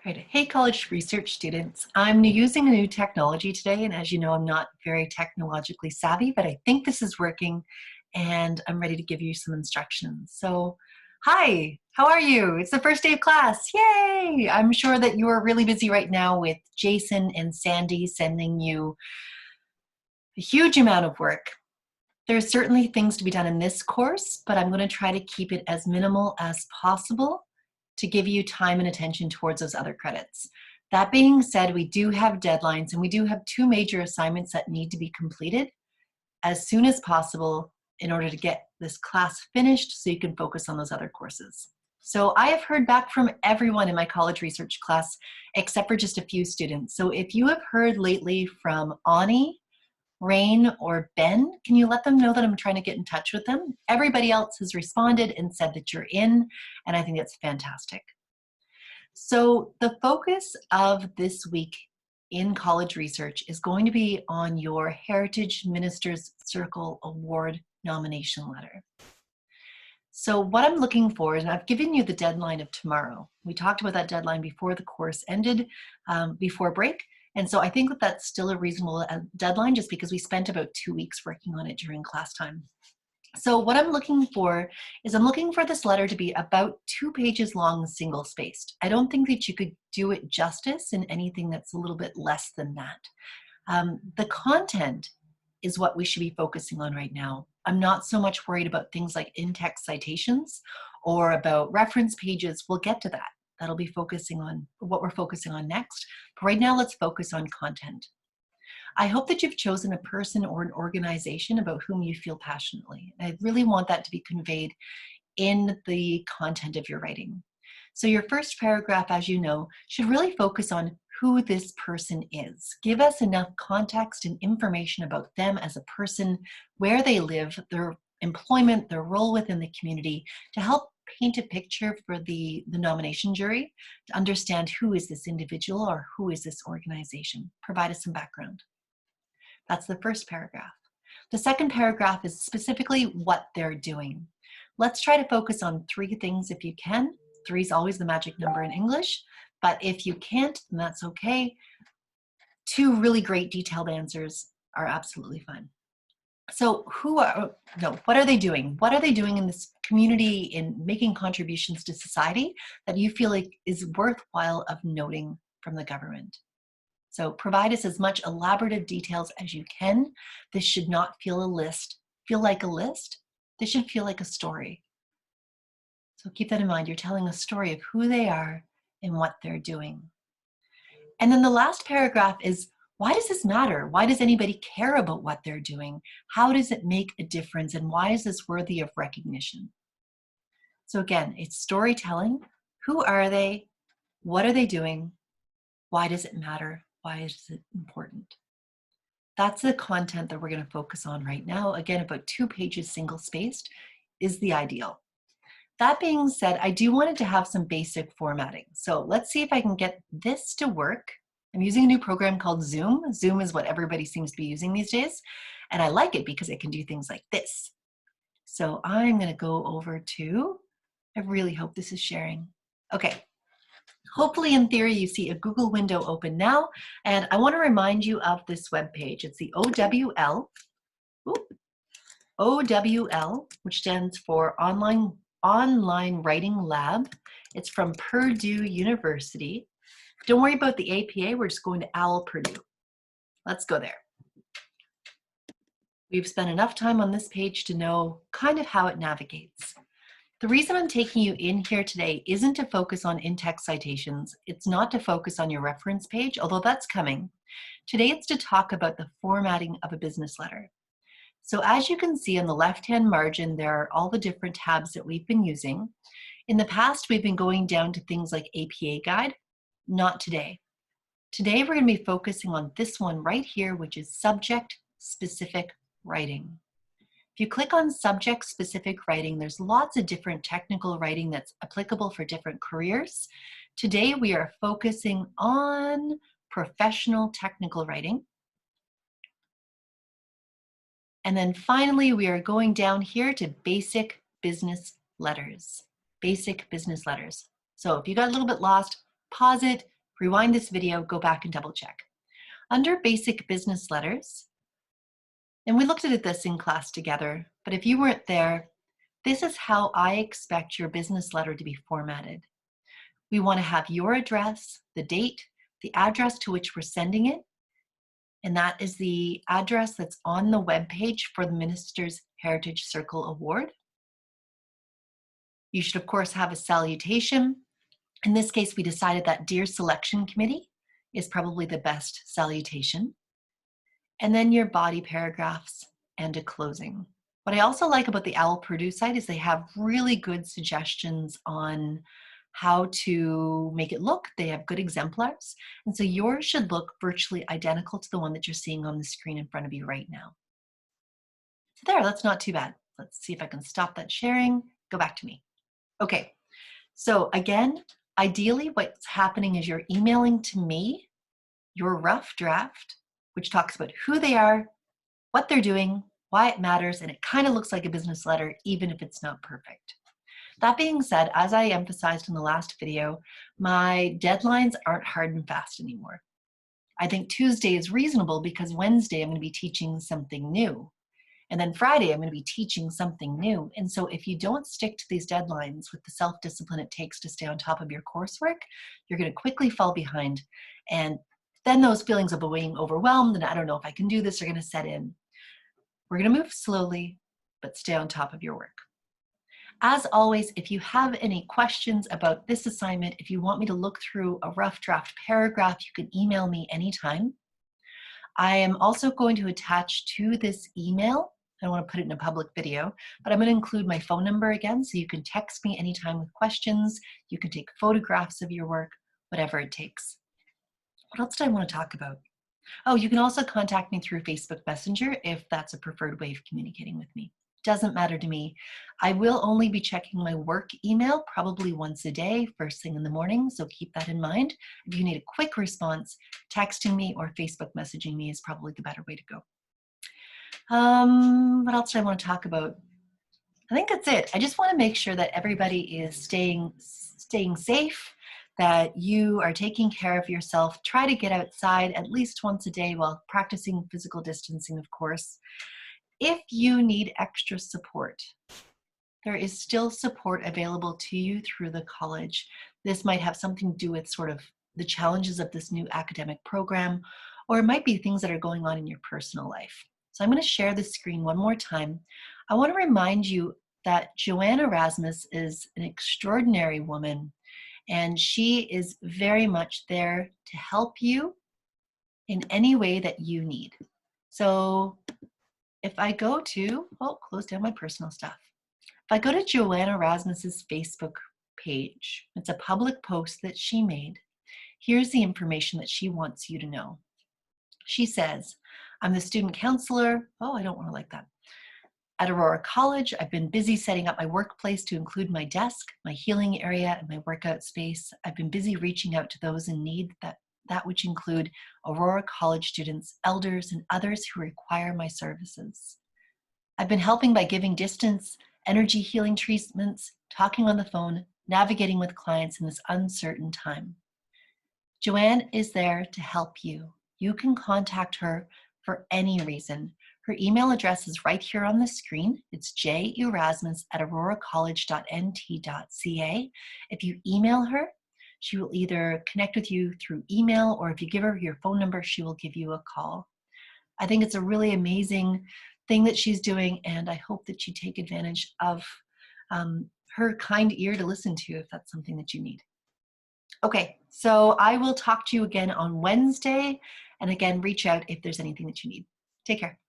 Right. Hey, college research students. I'm using a new technology today, and as you know, I'm not very technologically savvy, but I think this is working, and I'm ready to give you some instructions. So, hi, how are you? It's the first day of class. Yay! I'm sure that you are really busy right now with Jason and Sandy sending you a huge amount of work. There's certainly things to be done in this course, but I'm going to try to keep it as minimal as possible to give you time and attention towards those other credits. That being said, we do have deadlines and we do have two major assignments that need to be completed as soon as possible in order to get this class finished so you can focus on those other courses. So I have heard back from everyone in my college research class except for just a few students. So if you have heard lately from Ani, Rain, or Ben, can you let them know that I'm trying to get in touch with them? Everybody else has responded and said that you're in, and I think that's fantastic. So the focus of this week in college research is going to be on your Heritage Ministers Circle Award nomination letter. So what I'm looking for, and I've given you the deadline of tomorrow. We talked about that deadline before the course ended, before break. And so I think that that's still a reasonable deadline just because we spent about 2 weeks working on it during class time. So what I'm looking for is I'm looking for this letter to be about 2 pages long, single spaced. I don't think that you could do it justice in anything that's a little bit less than that. The content is what we should be focusing on right now. I'm not so much worried about things like in-text citations or about reference pages. We'll get to that. That'll be focusing on what we're focusing on next. But right now, let's focus on content. I hope that you've chosen a person or an organization about whom you feel passionately. I really want that to be conveyed in the content of your writing. So your first paragraph, as you know, should really focus on who this person is. Give us enough context and information about them as a person, where they live, their employment, their role within the community, to help paint a picture for the nomination jury to understand who is this individual or who is this organization. Provide us some background. That's the first paragraph. The second paragraph is specifically what they're doing. Let's try to focus on 3 things if you can. 3 is always the magic number in English, but if you can't, then that's okay. 2 really great detailed answers are absolutely fine. So what are they doing? What are they doing in this community in making contributions to society that you feel like is worthwhile of noting from the government? So provide us as much elaborative details as you can. This should not feel like a list. This should feel like a story. So keep that in mind. You're telling a story of who they are and what they're doing. And then the last paragraph is, why does this matter? Why does anybody care about what they're doing? How does it make a difference? And why is this worthy of recognition? So again, it's storytelling. Who are they? What are they doing? Why does it matter? Why is it important? That's the content that we're going to focus on right now. Again, about 2 pages single spaced is the ideal. That being said, I do want it to have some basic formatting. So let's see if I can get this to work. I'm using a new program called Zoom. Zoom is what everybody seems to be using these days. And I like it because it can do things like this. So I'm going to go over to, I really hope this is sharing. Okay. Hopefully, in theory, you see a Google window open now, and I want to remind you of this web page. It's the OWL, which stands for Online Writing Lab. It's from Purdue University. Don't worry about the APA, we're just going to OWL Purdue. Let's go there. We've spent enough time on this page to know kind of how it navigates. The reason I'm taking you in here today isn't to focus on in-text citations. It's not to focus on your reference page, although that's coming. Today it's to talk about the formatting of a business letter. So as you can see on the left-hand margin, there are all the different tabs that we've been using. In the past, we've been going down to things like APA Guide. Not today. Today we're going to be focusing on this one right here, which is subject-specific writing. If you click on subject-specific writing, there's lots of different technical writing that's applicable for different careers. Today, we are focusing on professional technical writing. And then finally, we are going down here to basic business letters. Basic business letters. So if you got a little bit lost, pause it, Rewind this video, go back and double check. Under basic business letters, and we looked at this in class together, but if you weren't there, this is how I expect your business letter to be formatted. We want to have your address, the date, the address to which we're sending it, and that is the address that's on the webpage for the Minister's Heritage Circle Award. You should, of course, have a salutation. In this case, we decided that Dear Selection Committee is probably the best salutation. And then your body paragraphs and a closing. What I also like about the OWL Purdue site is they have really good suggestions on how to make it look. They have good exemplars. And so yours should look virtually identical to the one that you're seeing on the screen in front of you right now. So there, that's not too bad. Let's see if I can stop that sharing. Go back to me. Okay, so again, ideally what's happening is you're emailing to me your rough draft, which talks about who they are, what they're doing, why it matters, and it kind of looks like a business letter, even if it's not perfect. That being said, as I emphasized in the last video, my deadlines aren't hard and fast anymore. I think Tuesday is reasonable because Wednesday I'm going to be teaching something new. And then Friday I'm going to be teaching something new. And so if you don't stick to these deadlines with the self-discipline it takes to stay on top of your coursework, you're going to quickly fall behind. And then those feelings of being overwhelmed and I don't know if I can do this are going to set in. We're going to move slowly, but stay on top of your work. As always, if you have any questions about this assignment, if you want me to look through a rough draft paragraph, you can email me anytime. I am also going to attach to this email, I don't want to put it in a public video, but I'm going to include my phone number again, so you can text me anytime with questions, you can take photographs of your work, whatever it takes. What else did I want to talk about? Oh, you can also contact me through Facebook Messenger if that's a preferred way of communicating with me. Doesn't matter to me. I will only be checking my work email probably once a day, first thing in the morning, so keep that in mind. If you need a quick response, texting me or Facebook messaging me is probably the better way to go. What else do I want to talk about? I think that's it. I just want to make sure that everybody is staying safe, that you are taking care of yourself. Try to get outside at least once a day while practicing physical distancing, of course. If you need extra support, there is still support available to you through the college. This might have something to do with sort of the challenges of this new academic program, or it might be things that are going on in your personal life. So I'm going to share the screen one more time. I want to remind you that Joanne Erasmus is an extraordinary woman, and she is very much there to help you in any way that you need. So if I go to, close down my personal stuff. If I go to Joanne Erasmus's Facebook page, it's a public post that she made. Here's the information that she wants you to know. She says, I'm the student counselor. I don't want to like that. At Aurora College, I've been busy setting up my workplace to include my desk, my healing area, and my workout space. I've been busy reaching out to those in need, that which include Aurora College students, elders, and others who require my services. I've been helping by giving distance, energy healing treatments, talking on the phone, navigating with clients in this uncertain time. Joanne is there to help you. You can contact her for any reason. Her email address is right here on the screen. It's jerasmus@auroracollege.nt.ca. If you email her, she will either connect with you through email, or if you give her your phone number, she will give you a call. I think it's a really amazing thing that she's doing, and I hope that you take advantage of her kind ear to listen to if that's something that you need. Okay, so I will talk to you again on Wednesday, and again, reach out if there's anything that you need. Take care.